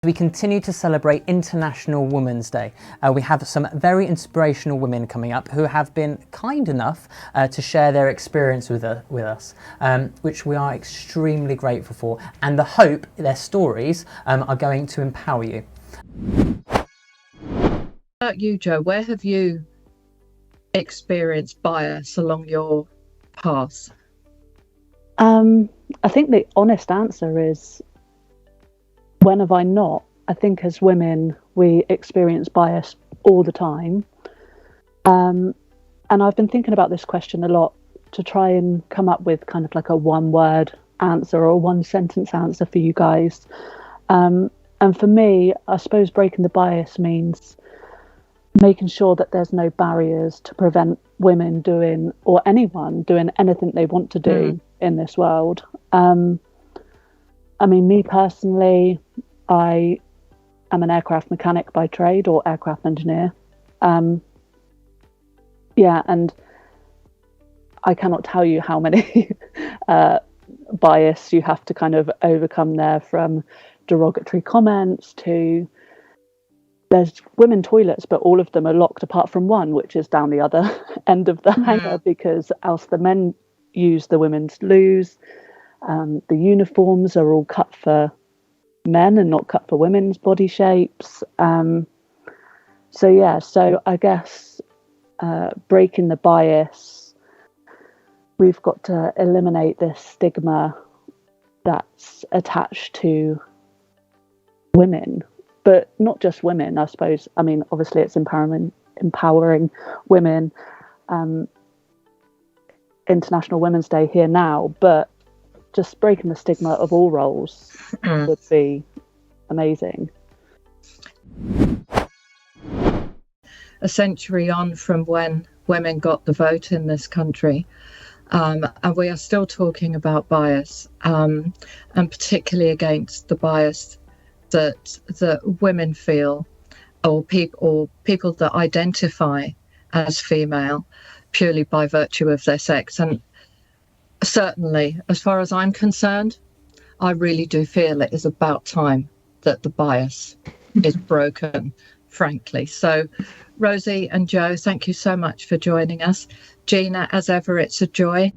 We continue to celebrate International Women's Day. We have some very inspirational women coming up who have been kind enough to share their experience with us, which we are extremely grateful for, and the hope their stories are going to empower you. About you, Jo, where have you experienced bias along your path? I think the honest answer is, when have I not? I think as women, we experience bias all the time. And I've been thinking about this question a lot to try and come up with kind of like a one-word answer or a one-sentence answer for you guys. And for me, I suppose breaking the bias means making sure that there's no barriers to prevent women doing, or anyone doing, anything they want to do in this world. I mean, me personally, I am an aircraft mechanic by trade, or aircraft engineer. And I cannot tell you how many bias you have to kind of overcome there, from derogatory comments to, there's women toilets, but all of them are locked apart from one, which is down the other end of the hangar, because else the men use the women's loos. The uniforms are all cut for men and not cut for women's body shapes. So I guess breaking the bias, we've got to eliminate this stigma that's attached to women, but not just women, I suppose. I mean, obviously it's empowering women. International Women's Day here now, but just breaking the stigma of all roles would be amazing. A century on from when women got the vote in this country, and we are still talking about bias, and particularly against the bias that women feel, or people that identify as female purely by virtue of their sex. And certainly, as far as I'm concerned, I really do feel it is about time that the bias is broken, frankly. So, Rosie and Jo, thank you so much for joining us. Gina, as ever, it's a joy.